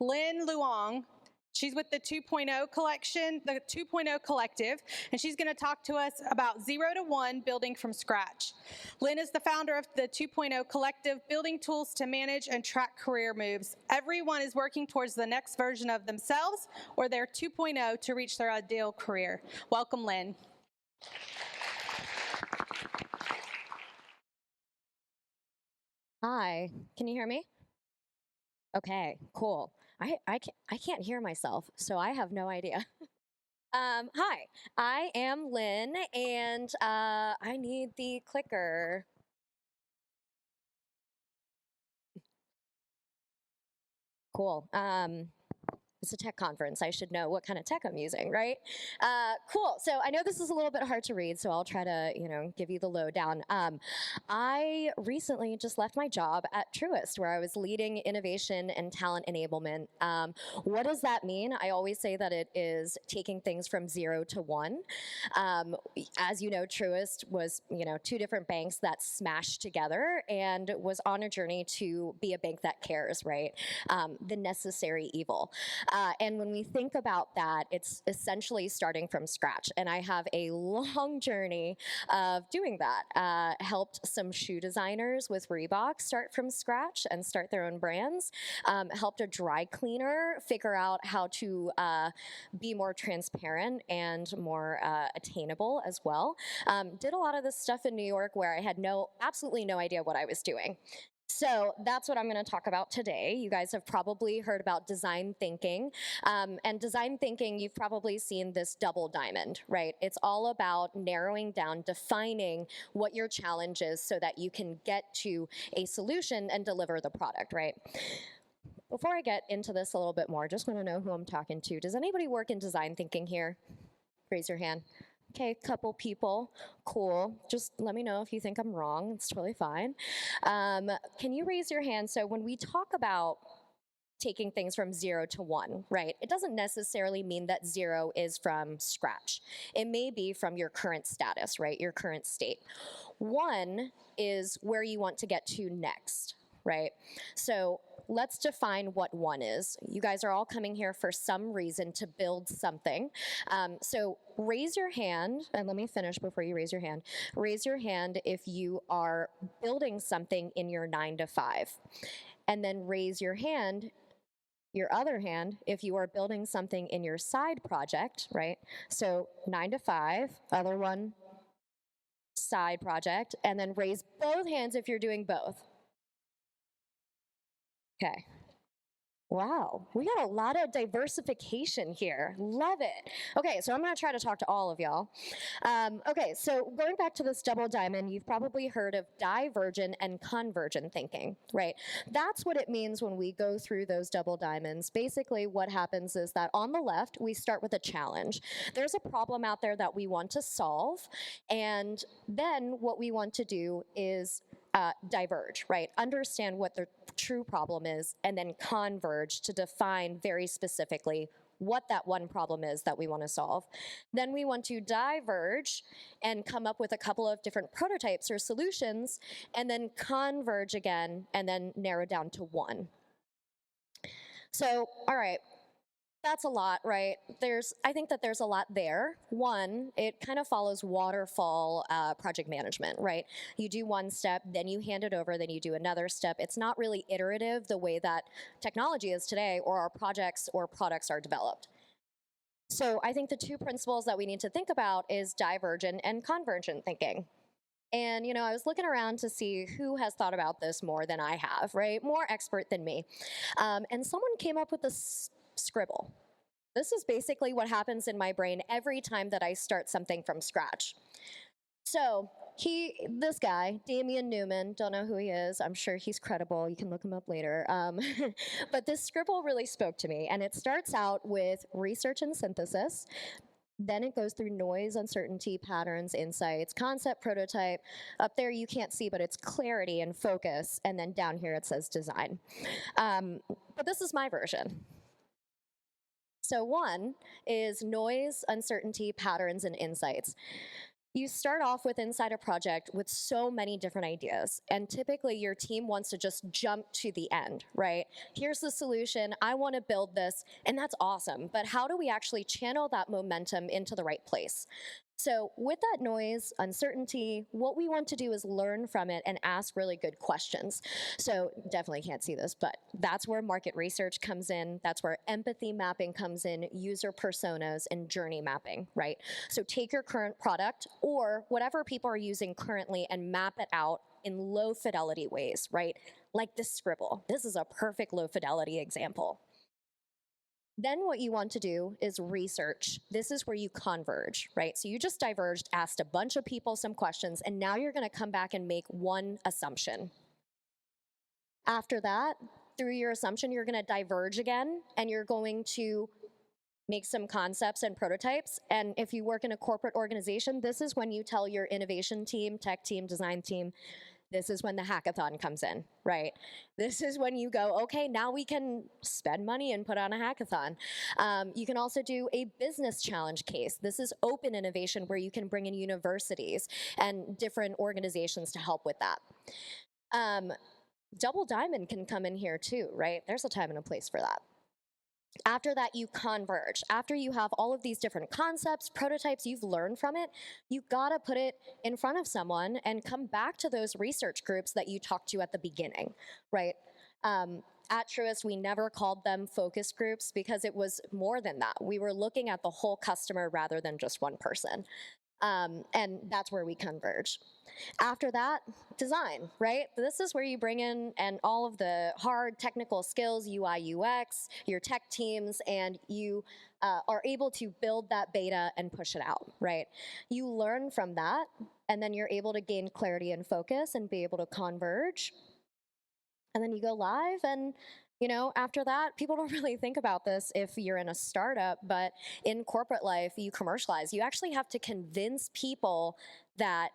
Lynn Luong. She's with the 2.0 collection, the 2.0 collective, and she's going to talk to us about 0 to 1 building from scratch. Lynn is the founder of the 2.0 collective, building tools to manage and track career moves. Everyone is working towards the next version of themselves or their 2.0 to reach their ideal career. Welcome, Lynn. Hi, can you hear me? Okay, cool. I can't hear myself, so I have no idea. Hi, I am Lynn, and I need the clicker. Cool. It's a tech conference. I should know what kind of tech I'm using, right? Cool. So I know this is a little bit hard to read, so I'll try to, give you the lowdown. I recently just left my job at Truist, where I was leading innovation and talent enablement. What does that mean? I always say that it is taking things from 0 to 1. As you know, Truist was, two different banks that smashed together and was on a journey to be a bank that cares, right? The necessary evil. And when we think about that, it's essentially starting from scratch. And I have a long journey of doing that. Helped some shoe designers with Reebok start from scratch and start their own brands. Helped a dry cleaner figure out how to be more transparent and more attainable as well. Did a lot of this stuff in New York where I had absolutely no idea what I was doing. So that's what I'm going to talk about today. You guys have probably heard about design thinking. And design thinking, you've probably seen this double diamond, right? It's all about narrowing down, defining what your challenge is so that you can get to a solution and deliver the product, right? Before I get into this a little bit more, just want to know who I'm talking to. Does anybody work in design thinking here? Raise your hand. Okay, couple people, cool. Just let me know if you think I'm wrong, it's totally fine. Can you raise your hand? So when we talk about taking things from 0 to 1, right? It doesn't necessarily mean that 0 is from scratch. It may be from your current status, right? Your current state. 1 is where you want to get to next, right? So let's define what 1 is. You guys are all coming here for some reason to build something. So raise your hand, and let me finish before you raise your hand. Raise your hand if you are building something in your 9 to 5. And then raise your hand, your other hand, if you are building something in your side project, right? So 9 to 5, other one, side project, and then raise both hands if you're doing both. Okay. Wow, we got a lot of diversification here. Love it. Okay, so I'm going to try to talk to all of y'all. Okay, so going back to this double diamond, you've probably heard of divergent and convergent thinking, right? That's what it means when we go through those double diamonds. Basically, what happens is that on the left, we start with a challenge. There's a problem out there that we want to solve, and then what we want to do is diverge, right? Understand what the true problem is, and then converge to define very specifically what that one problem is that we want to solve. Then we want to diverge and come up with a couple of different prototypes or solutions, and then converge again, and then narrow down to 1. So, all right. That's a lot, right? I think that there's a lot there. 1, it kind of follows waterfall project management, right? You do one step, then you hand it over, then you do another step. It's not really iterative the way that technology is today, or our projects or products are developed. So I think the 2 principles that we need to think about is divergent and convergent thinking. And, I was looking around to see who has thought about this more than I have, right? More expert than me. And someone came up with this scribble. This is basically what happens in my brain every time that I start something from scratch. So this guy, Damien Newman, don't know who he is. I'm sure he's credible. You can look him up later. But this scribble really spoke to me. And it starts out with research and synthesis. Then it goes through noise, uncertainty, patterns, insights, concept, prototype. Up there you can't see, but it's clarity and focus. And then down here it says design. But this is my version. So 1 is noise, uncertainty, patterns, and insights. You start off with inside a project with so many different ideas, and typically your team wants to just jump to the end, right? Here's the solution, I want to build this, and that's awesome, but how do we actually channel that momentum into the right place? So with that noise, uncertainty, what we want to do is learn from it and ask really good questions. So definitely can't see this, but that's where market research comes in. That's where empathy mapping comes in, user personas, and journey mapping, right? So take your current product or whatever people are using currently and map it out in low fidelity ways, right? Like this scribble. This is a perfect low fidelity example. Then what you want to do is research. This is where you converge, right? So you just diverged, asked a bunch of people some questions, and now you're going to come back and make one assumption. After that, through your assumption, you're going to diverge again, and you're going to make some concepts and prototypes. And if you work in a corporate organization, this is when you tell your innovation team, tech team, design team, this is when the hackathon comes in, right? This is when you go, okay, now we can spend money and put on a hackathon. You can also do a business challenge case. This is open innovation where you can bring in universities and different organizations to help with that. Double Diamond can come in here too, right? There's a time and a place for that. After that, you converge. After you have all of these different concepts, prototypes, you've learned from it, you gotta put it in front of someone and come back to those research groups that you talked to at the beginning, right? At Truist, we never called them focus groups because it was more than that. We were looking at the whole customer rather than just one person. And that's where we converge. After that, design, right? This is where you bring in and all of the hard technical skills, UI, UX, your tech teams, and you are able to build that beta and push it out, right? You learn from that, and then you're able to gain clarity and focus and be able to converge. And then you go live, and after that, people don't really think about this if you're in a startup, but in corporate life, you commercialize. You actually have to convince people that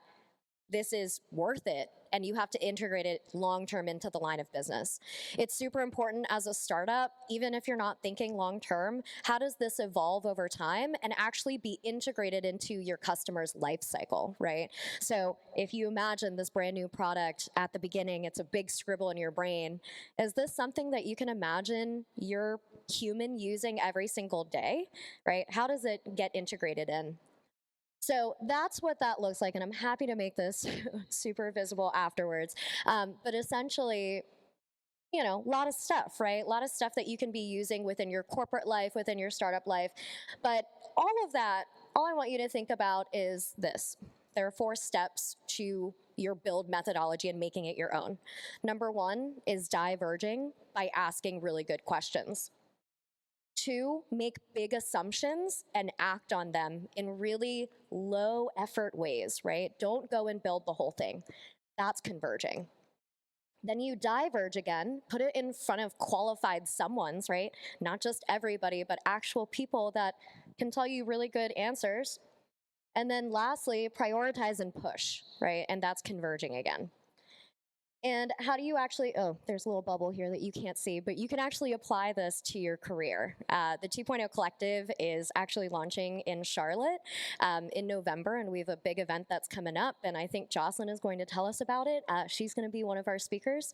this is worth it, and you have to integrate it long-term into the line of business. It's super important as a startup, even if you're not thinking long-term, how does this evolve over time and actually be integrated into your customer's life cycle, right? So if you imagine this brand new product at the beginning, it's a big scribble in your brain. Is this something that you can imagine your human using every single day, right? How does it get integrated in? So that's what that looks like, and I'm happy to make this super visible afterwards. But essentially, a lot of stuff, right? A lot of stuff that you can be using within your corporate life, within your startup life. But all of that, all I want you to think about is this. There are 4 steps to your build methodology and making it your own. Number 1 is diverging by asking really good questions. 2, make big assumptions and act on them in really low effort ways, right? Don't go and build the whole thing. That's converging. Then you diverge again, put it in front of qualified someones, right? Not just everybody, but actual people that can tell you really good answers. And then lastly, prioritize and push, right? And that's converging again. And how do you actually, there's a little bubble here that you can't see, but you can actually apply this to your career. The 2.0 Collective is actually launching in Charlotte in November, and we have a big event that's coming up, and I think Jocelyn is going to tell us about it. She's going to be one of our speakers.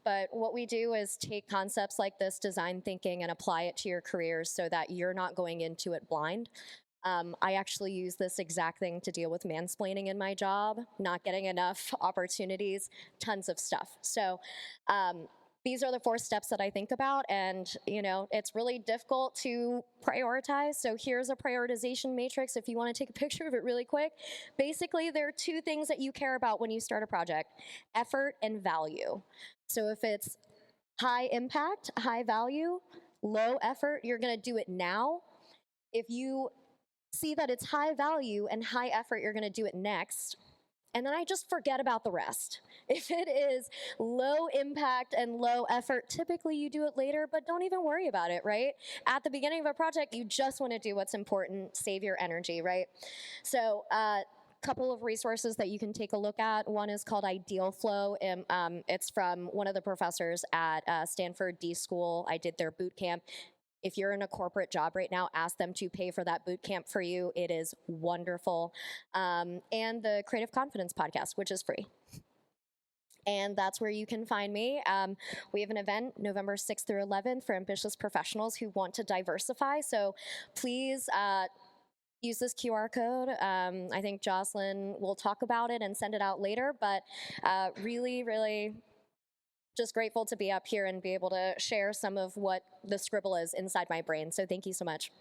But what we do is take concepts like this, design thinking, and apply it to your careers so that you're not going into it blind. I actually use this exact thing to deal with mansplaining in my job, not getting enough opportunities, tons of stuff. So these are the 4 steps that I think about, and it's really difficult to prioritize. So here's a prioritization matrix if you want to take a picture of it really quick. Basically, there are 2 things that you care about when you start a project: effort and value. So if it's high impact, high value, low effort, you're going to do it now. If you see that it's high value and high effort, you're going to do it next. And then I just forget about the rest. If it is low impact and low effort, typically you do it later, but don't even worry about it, right? At the beginning of a project, you just want to do what's important, save your energy, right? So couple of resources that you can take a look at. One is called Ideal Flow. It's from one of the professors at Stanford D.school. I did their boot camp. if you're in a corporate job right now, ask them to pay for that boot camp for you. It is wonderful. And the Creative Confidence podcast, which is free. And that's where you can find me. We have an event November 6th through 11th for ambitious professionals who want to diversify. So please use this QR code. I think Jocelyn will talk about it and send it out later, but really, really just grateful to be up here and be able to share some of what the scribble is inside my brain. So thank you so much.